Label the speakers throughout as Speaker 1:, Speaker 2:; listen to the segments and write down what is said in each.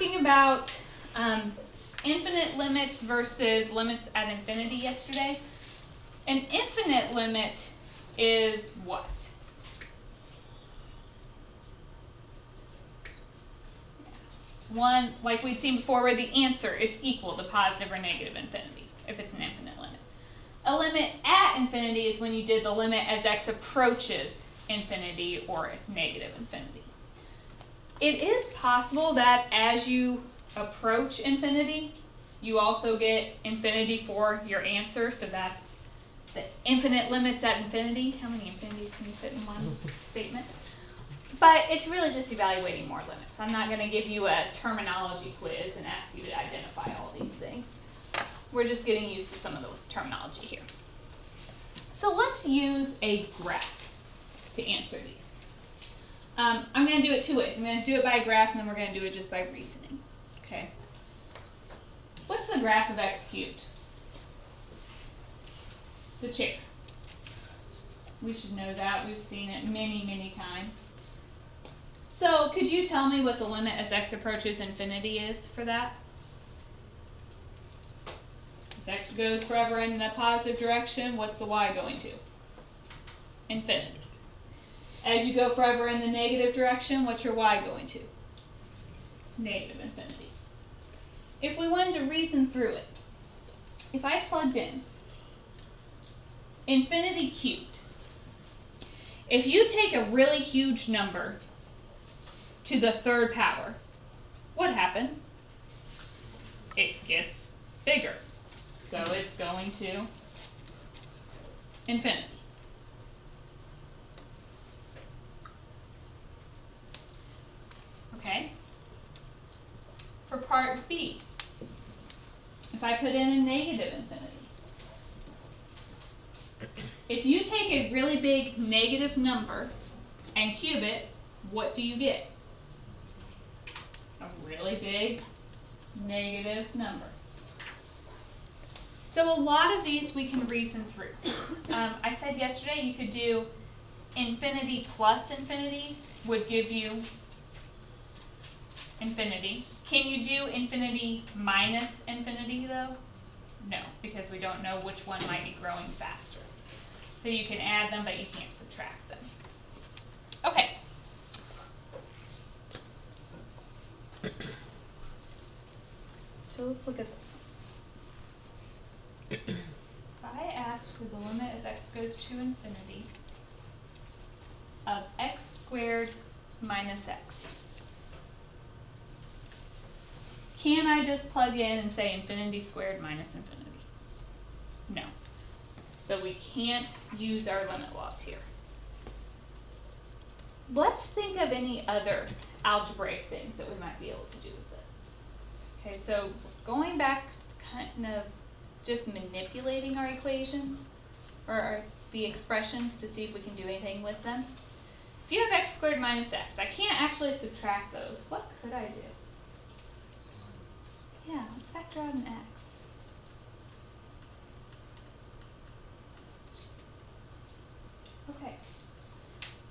Speaker 1: talking about infinite limits versus limits at infinity yesterday. An infinite limit is what? One, like we'd seen before, where the answer is equal to positive or negative infinity, if it's an infinite limit. A limit at infinity is when you did the limit as x approaches infinity or negative infinity. It is possible that as you approach infinity, you also get infinity for your answer, so that's the infinite limits at infinity. How many infinities can you fit in one statement? But it's really just evaluating more limits. I'm not going to give you a terminology quiz and ask you to identify all these things. We're just getting used to some of the terminology here. So let's use a graph to answer these. I'm going to do it two ways. I'm going to do it by graph, and then we're going to do it just by reasoning. Okay. What's the graph of x cubed? The chair. We should know that. We've seen it many, many times. So could you tell me what the limit as x approaches infinity is for that? As x goes forever in the positive direction, what's the y going to? Infinity. As you go forever in the negative direction, what's your y going to? Negative infinity. If we wanted to reason through it, if I plugged in infinity cubed, if you take a really huge number to the third power, what happens? It gets bigger. So it's going to infinity. Okay? For part B, if I put in a negative infinity, if you take a really big negative number and cube it, what do you get? A really big negative number. So a lot of these we can reason through. I said yesterday you could do infinity plus infinity would give you infinity. Can you do infinity minus infinity though? No, because we don't know which one might be growing faster. So you can add them, but you can't subtract them. Okay. So let's look at this one. If I asked for the limit as x goes to infinity of x squared minus x, can I just plug in and say infinity squared minus infinity? No. So we can't use our limit laws here. Let's think of any other algebraic things that we might be able to do with this. Okay, so going back to kind of just manipulating our equations, or the expressions, to see if we can do anything with them. If you have x squared minus x, I can't actually subtract those. What could I do? Yeah, let's factor out an x. Okay,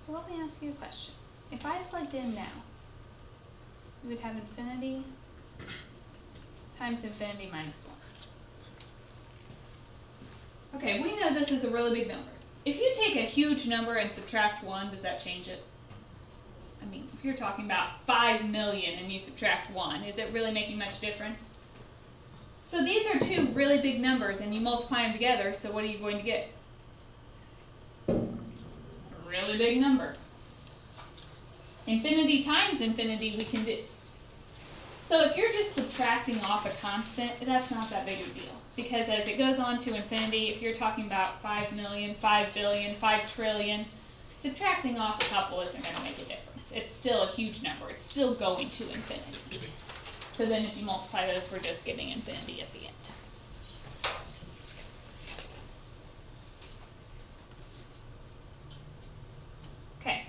Speaker 1: so let me ask you a question. If I plugged in now, we would have infinity times infinity minus 1. Okay, we know this is a really big number. If you take a huge number and subtract 1, does that change it? I mean, if you're talking about 5 million and you subtract 1, is it really making much difference? So these are two really big numbers and you multiply them together, so what are you going to get? A really big number. Infinity times infinity we can do. So if you're just subtracting off a constant, that's not that big of a deal. Because as it goes on to infinity, if you're talking about 5 million, 5 billion, 5 trillion, subtracting off a couple isn't going to make a difference. It's still a huge number. It's still going to infinity. So then if you multiply those, we're just getting infinity at the end. Okay.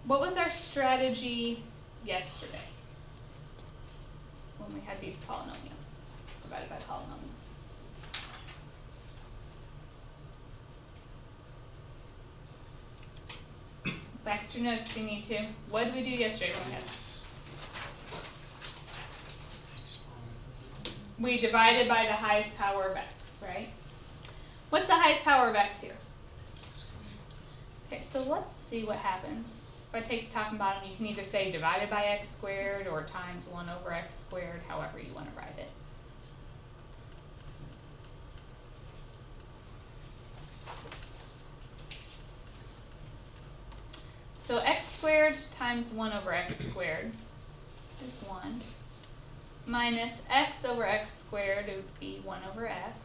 Speaker 1: What was our strategy yesterday when we had these polynomials divided by polynomials? Back at your notes if you need to. What did we do yesterday when we had we divided by the highest power of x, right? What's the highest power of x here? Okay, so let's see what happens. If I take the top and bottom, you can either say divided by x squared or times 1 over x squared, however you want to write it. So x squared times 1 over x squared is 1, minus x over x squared, it would be 1 over x.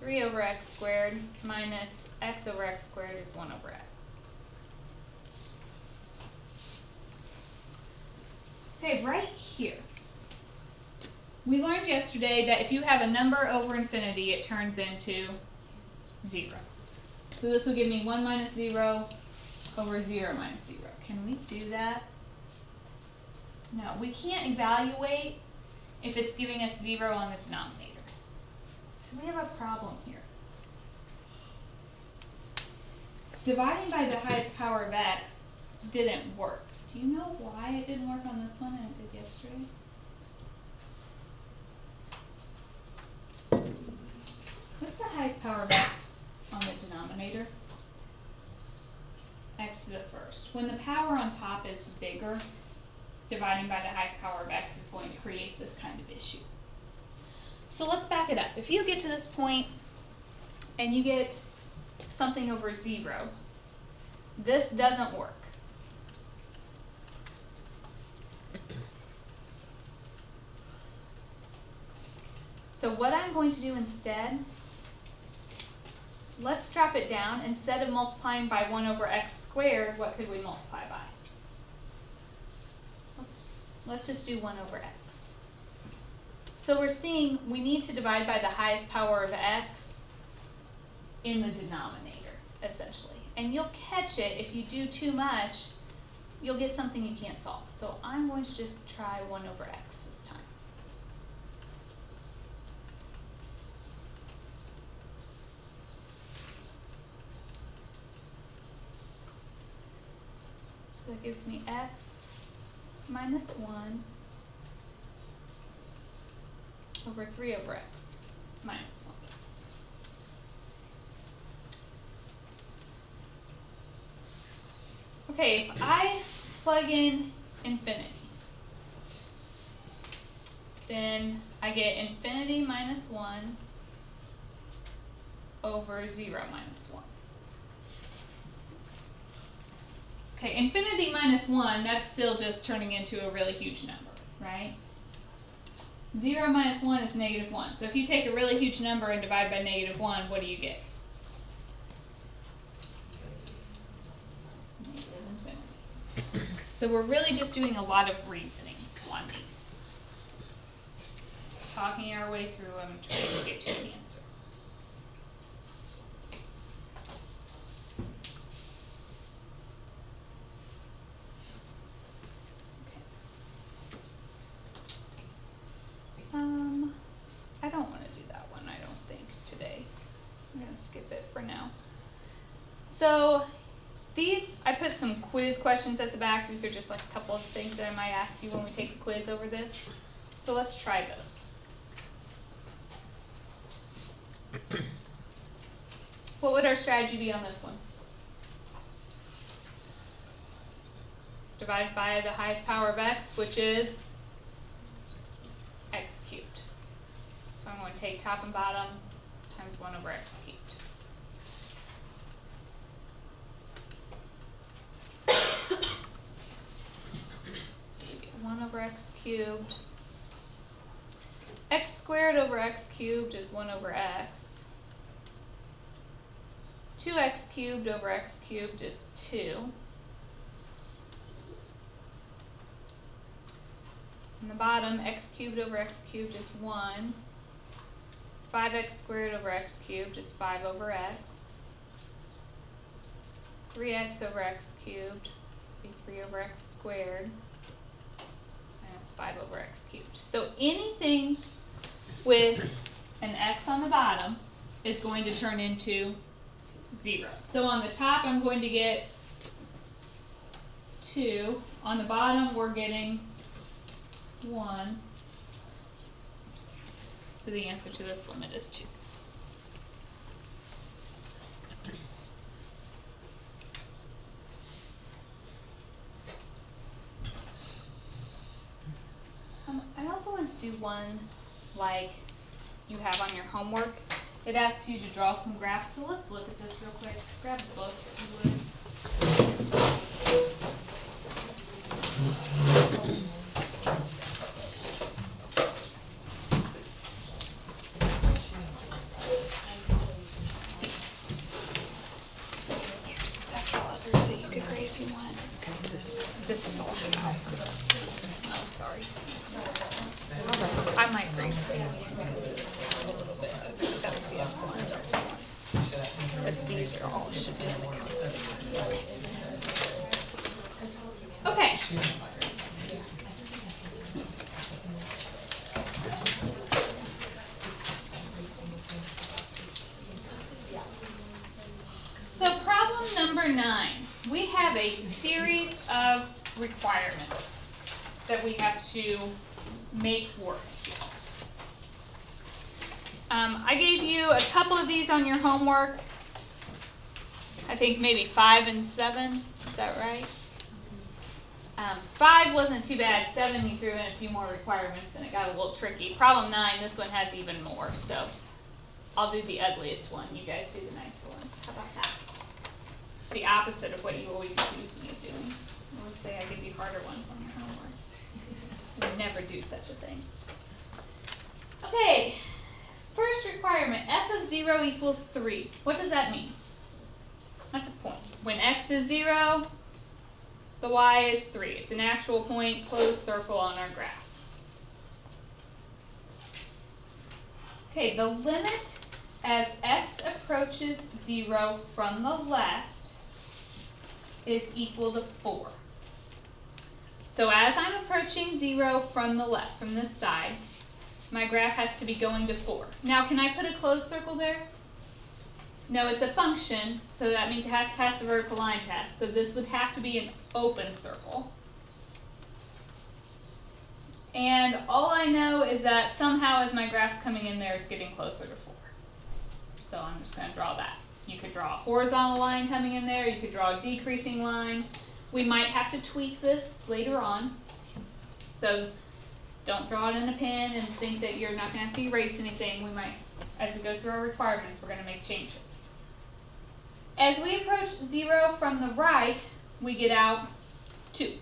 Speaker 1: 3 over x squared minus x over x squared is 1 over x. Okay, right here, we learned yesterday that if you have a number over infinity, it turns into 0. So this will give me 1 minus 0 over 0 minus 0. Can we do that? No, we can't evaluate if it's giving us 0 on the denominator. So we have a problem here. Dividing by the highest power of x didn't work. Do you know why it didn't work on this one and it did yesterday? What's the highest power of x on the denominator? X to the first. When the power on top is bigger, dividing by the highest power of x is going to create this kind of issue. So let's back it up. If you get to this point and you get something over 0, this doesn't work. So what I'm going to do instead, let's drop it down. Instead of multiplying by 1 over x squared, what could we multiply by? Let's just do 1 over x. So we're seeing we need to divide by the highest power of x in the denominator, essentially. And you'll catch it if you do too much, you'll get something you can't solve. So I'm going to just try 1 over x this time. So that gives me x minus 1 over 3 over x minus 1. Okay, if I plug in infinity, then I get infinity minus 1 over 0 minus 1. Okay, infinity minus 1, that's still just turning into a really huge number, right? 0 minus 1 is negative 1. So if you take a really huge number and divide by negative 1, what do you get? Negative infinity. So we're really just doing a lot of reasoning on these. Talking our way through them and trying to get to an answer. I don't want to do that one, I don't think, today. I'm going to skip it for now. So these, I put some quiz questions at the back. These are just like a couple of things that I might ask you when we take the quiz over this. So let's try those. What would our strategy be on this one? Divide by the highest power of x, which is x cubed. So I'm going to take top and bottom times 1 over x cubed. So we get 1 over x cubed. X squared over x cubed is 1 over x. 2x cubed over x cubed is 2. On the bottom, x cubed over x cubed is 1. 5x squared over x cubed is 5 over x. 3x over x cubed would be 3 over x squared minus 5 over x cubed. So anything with an x on the bottom is going to turn into 0. So on the top I'm going to get 2. On the bottom we're getting 1. So the answer to this limit is 2. I also want to do one like you have on your homework. It asks you to draw some graphs, so let's look at this real quick. Grab a book if you would. Here's several others that you could grade if you want. This is a lot. Oh, sorry. I might grade this one because it's a little bit ugly. That's the epsilon delta one. But these are all should be in the calculator. Okay. So problem number 9. We have a series of requirements that we have to make work. I gave you a couple of these on your homework. I think maybe 5 and 7. Is that right? 5 wasn't too bad. 7, you threw in a few more requirements and it got a little tricky. Problem 9, this one has even more. So I'll do the ugliest one. You guys do the nice ones. How about that? It's the opposite of what you always accuse me of doing. I always say I give you harder ones on your homework. We never do such a thing. Okay. First requirement, f of 0 equals 3. What does that mean? That's a point. When x is 0, the y is 3. It's an actual point, closed circle on our graph. Okay, the limit as x approaches 0 from the left is equal to 4. So as I'm approaching 0 from the left, from this side, my graph has to be going to 4. Now, can I put a closed circle there? No, it's a function, so that means it has to pass the vertical line test. So this would have to be an open circle. And all I know is that somehow as my graph's coming in there, it's getting closer to 4. So I'm just going to draw that. You could draw a horizontal line coming in there. You could draw a decreasing line. We might have to tweak this later on. So don't draw it in a pen and think that you're not going to have to erase anything. We might, as we go through our requirements, we're going to make changes. As we approach 0 from the right, we get out 2.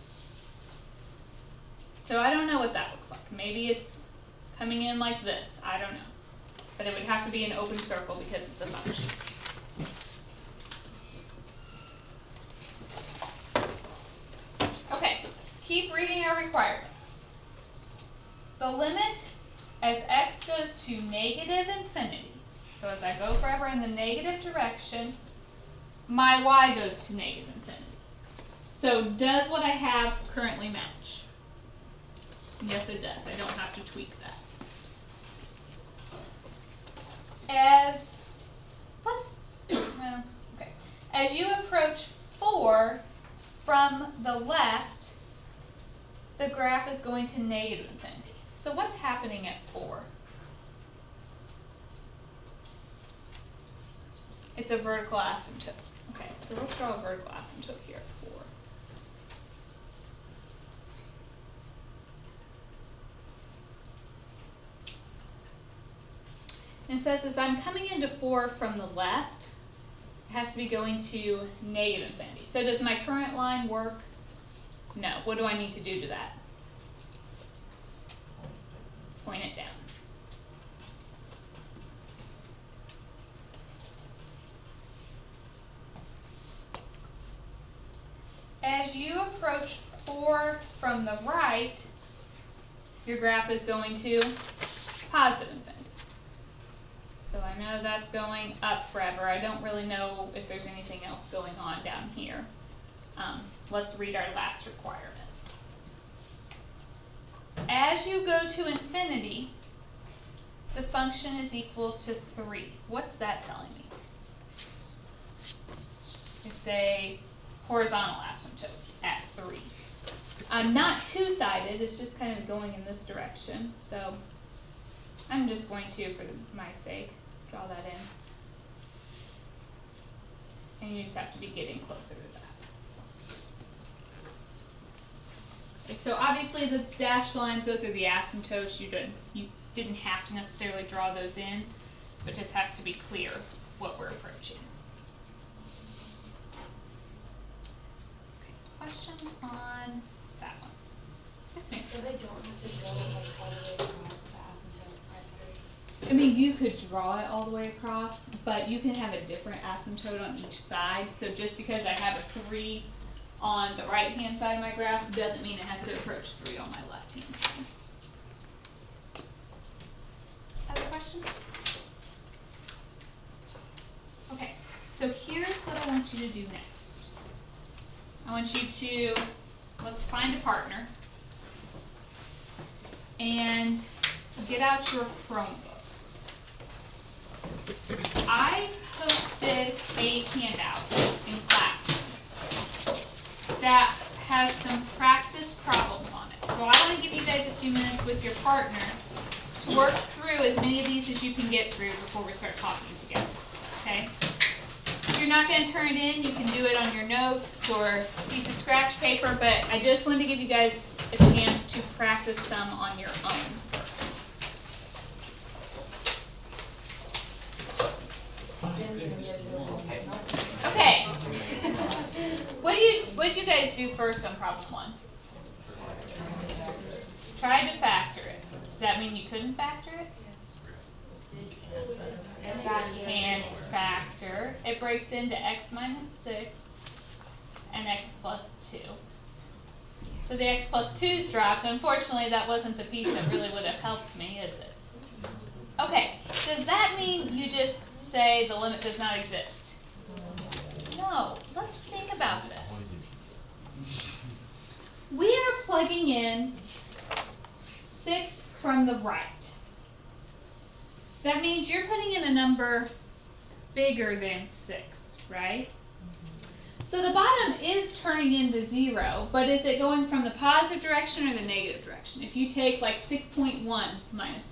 Speaker 1: So I don't know what that looks like. Maybe it's coming in like this. I don't know. But it would have to be an open circle because it's a function. Okay, keep reading our requirements. The limit as x goes to negative infinity, so as I go forever in the negative direction, my y goes to negative infinity. So does what I have currently match? Yes, it does. I don't have to tweak that. As you approach 4 from the left, the graph is going to negative infinity. So what's happening at 4? It's a vertical asymptote. Okay, so let's draw a vertical asymptote here at 4. And it says as I'm coming into 4 from the left, it has to be going to negative infinity. So does my current line work? No. What do I need to do to that? Point it down. As you approach 4 from the right, your graph is going to positive infinity. So I know that's going up forever. I don't really know if there's anything else going on down here. Let's read our last requirement. As you go to infinity, the function is equal to 3. What's that telling me? It's a horizontal asymptote at 3. not two-sided, it's just kind of going in this direction. So I'm just going to, for my sake, draw that in. And you just have to be getting closer to that. Okay, so obviously the dashed lines, those are the asymptotes. You didn't have to necessarily draw those in, but just has to be clear what we're approaching. Okay, questions on that one? Yes, ma'am.
Speaker 2: So they don't have to draw it like all the way across the asymptote right through?
Speaker 1: I mean, you could draw it all the way across, but you can have a different asymptote on each side. So just because I have a 3 on the right-hand side of my graph doesn't mean it has to approach 3 on my left-hand side. Other questions? Okay, so here's what I want you to do next. I want you to, let's find a partner, and get out your Chromebooks. I posted a handout in Classroom that has some practice problems on it. So I want to give you guys a few minutes with your partner to work through as many of these as you can get through before we start talking together. Okay? If you're not going to turn it in, you can do it on your notes or a piece of scratch paper, but I just wanted to give you guys a chance to practice some on your own first. Okay. What did you guys do first on problem 1? Tried to factor it. Does that mean you couldn't factor it? And factor. It breaks into x minus 6 and x plus 2. So the x plus 2's dropped. Unfortunately, that wasn't the piece that really would have helped me, is it? Okay, does that mean you just say the limit does not exist? No, let's think about this. We are plugging in 6 from the right. That means you're putting in a number bigger than 6, right? So the bottom is turning into 0, but is it going from the positive direction or the negative direction? If you take like 6.1 minus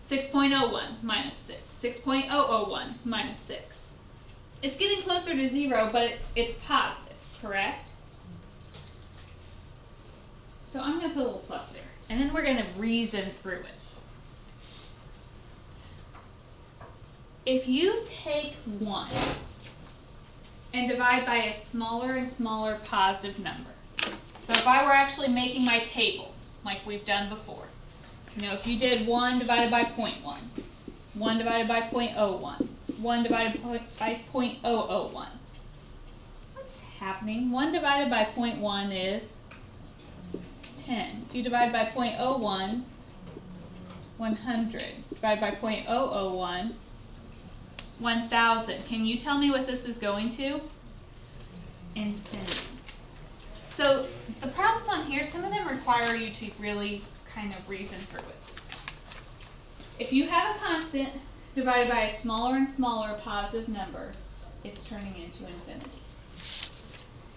Speaker 1: 6, 6.01 minus 6, 6.001 minus 6. It's getting closer to 0, but it's positive, correct? So I'm going to put a little plus there, and then we're going to reason through it. If you take 1 and divide by a smaller and smaller positive number, so if I were actually making my table like we've done before, you know, if you did 1 divided by 0.1, 1 divided by 0.01, 1 divided by 0.001, what's happening? 1 divided by 0.1 is 10. If you divide by 0.01, 100. Divide by 0.001, 1,000. Can you tell me what this is going to? Infinity. So the problems on here, some of them require you to really kind of reason through it. If you have a constant divided by a smaller and smaller positive number, it's turning into infinity.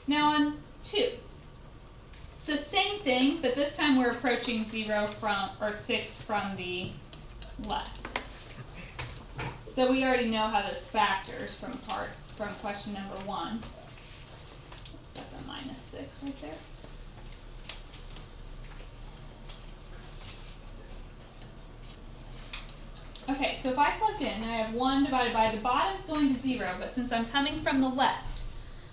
Speaker 1: Now on 2, it's the same thing, but this time we're approaching 0 from, or 6 from the left. So we already know how this factors from question number 1. Oops, that's a minus 6 right there. Okay, so if I plug in, I have 1 divided by, the bottom's going to 0, but since I'm coming from the left,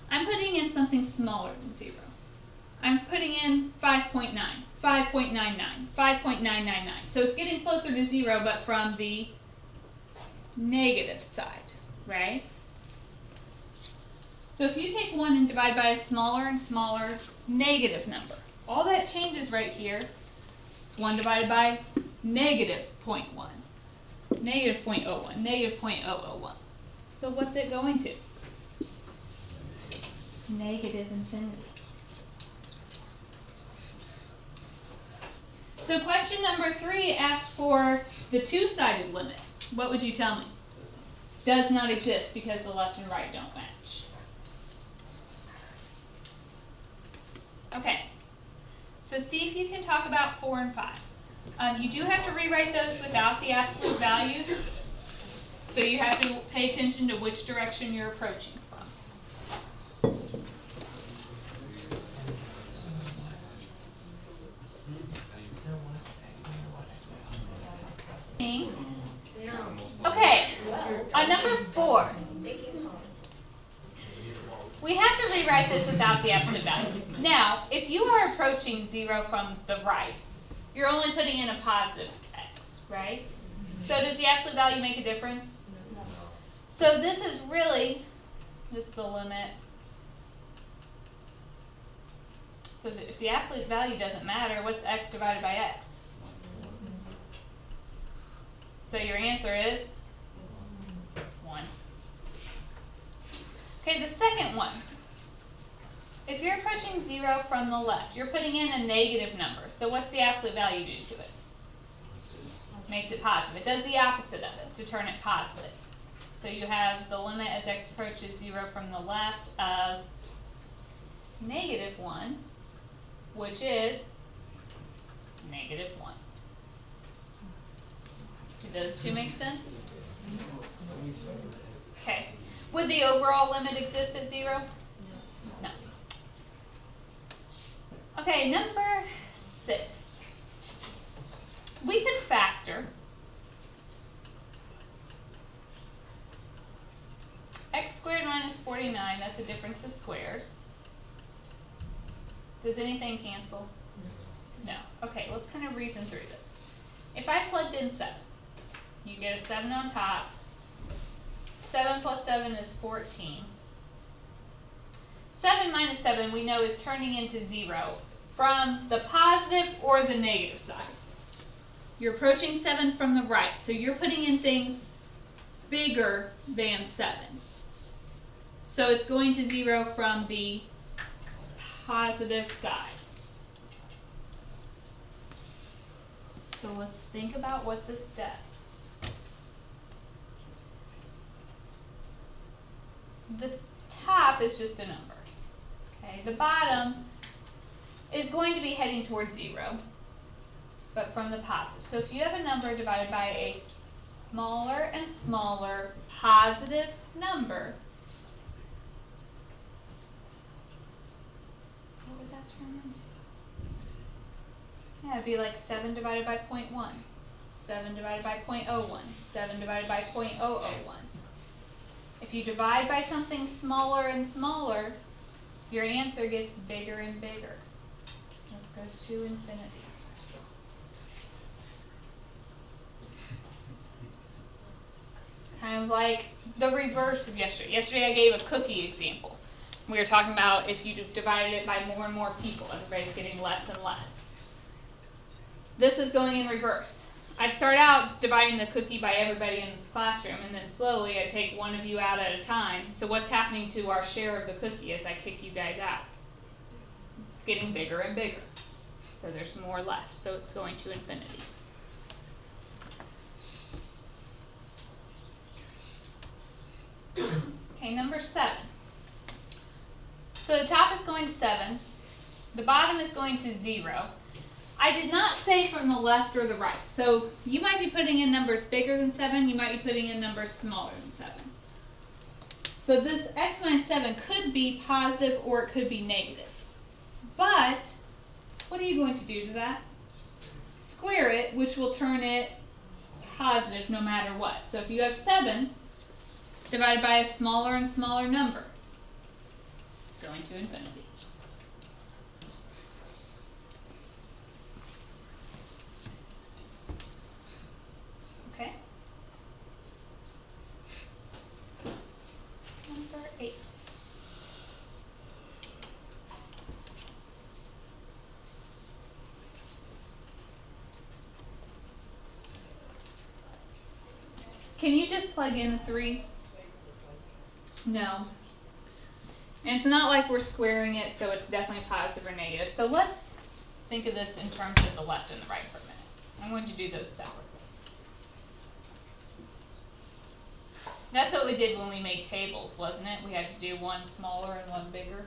Speaker 1: I'm putting in something smaller than 0. I'm putting in 5.9, 5.99, 5.999. So it's getting closer to 0, but from the negative side, right? So if you take 1 and divide by a smaller and smaller negative number, all that changes right here is 1 divided by negative 0.1, negative 0.01, negative 0.001. So what's it going to? Negative infinity. So question number 3 asks for the two-sided limit. What would you tell me? Does not exist because the left and right don't match. Okay, So see if you can talk about 4 and 5. You do have to rewrite those without the absolute values. So you have to pay attention to which direction you're approaching from. Okay, on number 4. We have to rewrite this without the absolute value. Now, if you are approaching 0 from the right, you're only putting in a positive x, right? So does the absolute value make a difference? No. So this is really just the limit. So if the absolute value doesn't matter, what's x divided by x? So your answer is 1. Okay, the second one. If you're approaching 0 from the left, you're putting in a negative number. So what's the absolute value do to it? Makes it positive. It does the opposite of it to turn it positive. So you have the limit as x approaches 0 from the left of -1, which is -1. Do those two make sense? Okay. Would the overall limit exist at 0? No. Okay, number 6. We could factor x squared minus 49, that's a difference of squares. Does anything cancel? No. Okay, let's kind of reason through this. If I plugged in 7, you get a 7 on top. 7 plus 7 is 14. 7 minus 7 we know is turning into 0 from the positive or the negative side. You're approaching 7 from the right, so you're putting in things bigger than 7. So it's going to 0 from the positive side. So let's think about what this does. The top is just a number. Okay, the bottom is going to be heading towards 0, but from the positive. So if you have a number divided by a smaller and smaller positive number, what would that turn into? Yeah, it'd be like 7 divided by 0.1, 7 divided by 0.01, 7 divided by 0.001. If you divide by something smaller and smaller, your answer gets bigger and bigger. This goes to infinity. Kind of like the reverse of yesterday. Yesterday I gave a cookie example. We were talking about if you divided it by more and more people, everybody's getting less and less. This is going in reverse. I start out dividing the cookie by everybody in this classroom, and then slowly I take one of you out at a time. So what's happening to our share of the cookie as I kick you guys out? It's getting bigger and bigger. So there's more left, so it's going to infinity. Okay, number 7. So the top is going to 7. The bottom is going to 0. I did not say from the left or the right. So you might be putting in numbers bigger than 7. You might be putting in numbers smaller than 7. So this x minus 7 could be positive or it could be negative. But what are you going to do to that? Square it, which will turn it positive no matter what. So if you have 7 divided by a smaller and smaller number, it's going to infinity. Okay? Number 8. Can you just plug in 3? No. And it's not like we're squaring it, so it's definitely positive or negative. So let's think of this in terms of the left and the right for a minute. I'm going to do those separately. That's what we did when we made tables, wasn't it? We had to do one smaller and one bigger.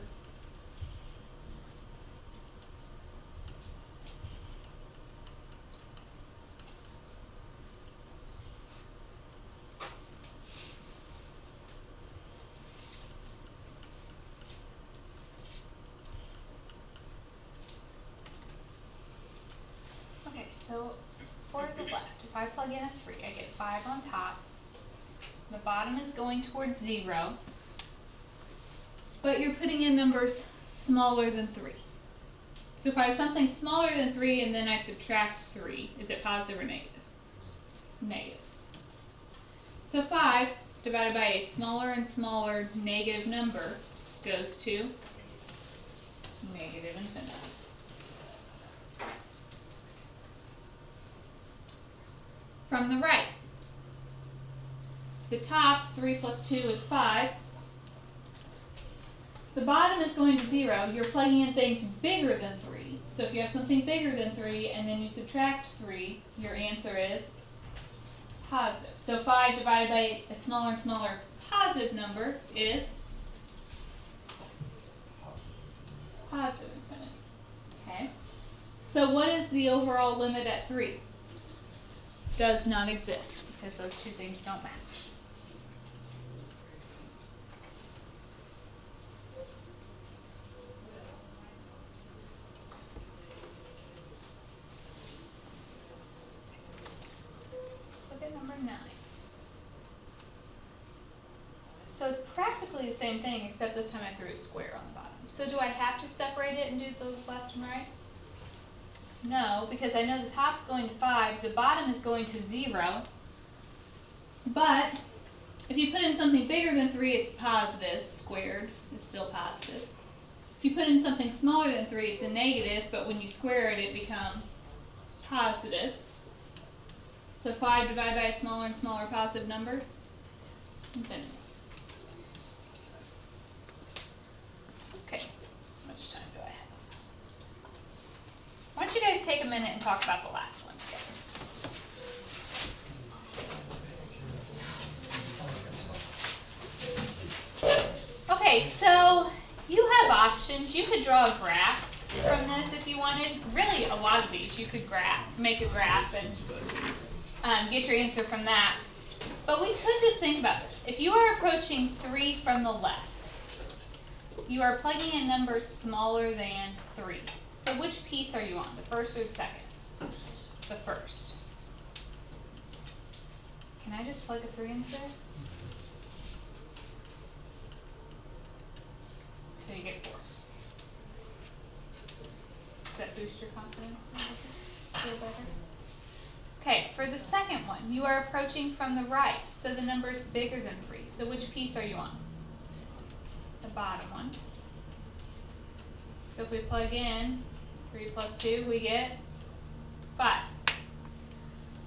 Speaker 1: I plug in a 3, I get 5 on top. The bottom is going towards 0. But you're putting in numbers smaller than 3. So if I have something smaller than 3 and then I subtract 3, is it positive or negative? Negative. So 5 divided by a smaller and smaller negative number goes to negative infinity. From the right, the top, 3 plus 2 is 5. The bottom is going to 0. You're plugging in things bigger than 3. So if you have something bigger than 3 and then you subtract 3, your answer is positive. So 5 divided by a smaller and smaller positive number is positive infinity. Okay? So what is the overall limit at 3? Does not exist because those two things don't match. Let's look at number 9. So it's practically the same thing, except this time I threw a square on the bottom. So do I have to separate it and do those left and right? No, because I know the top's going to 5, the bottom is going to 0. But if you put in something bigger than 3, it's positive. Squared is still positive. If you put in something smaller than 3, it's a negative, but when you square it, it becomes positive. So 5 divided by a smaller and smaller positive number, infinity. Okay, how much time do I have? Why don't you guys take a minute and talk about the last one together? Okay, so you have options. You could draw a graph from this if you wanted. Really, a lot of these you could make a graph and get your answer from that. But we could just think about this. If you are approaching 3 from the left, you are plugging in numbers smaller than 3. So which piece are you on, the first or the second? The first. Can I just plug a 3 into there? So you get 4. Does that boost your confidence? Feel better? Okay, for the second one, you are approaching from the right, so the number is bigger than 3. So which piece are you on? The bottom one. So if we plug in 3 plus 2, we get 5.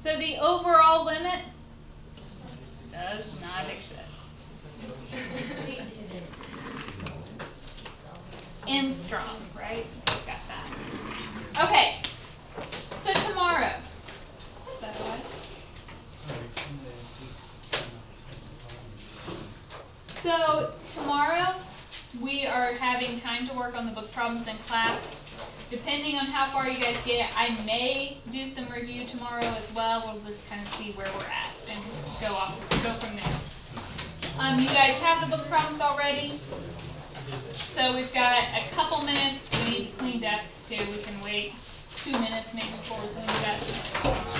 Speaker 1: So the overall limit does not exist. End strong, right? Got that. Okay, so tomorrow. Is that what? So tomorrow we are having time to work on the book problems in class. Depending on how far you guys get, I may do some review tomorrow as well. We'll just kind of see where we're at and go from there. You guys have the book problems already. So we've got a couple minutes. We need to clean desks too. We can wait 2 minutes maybe before we clean the desks.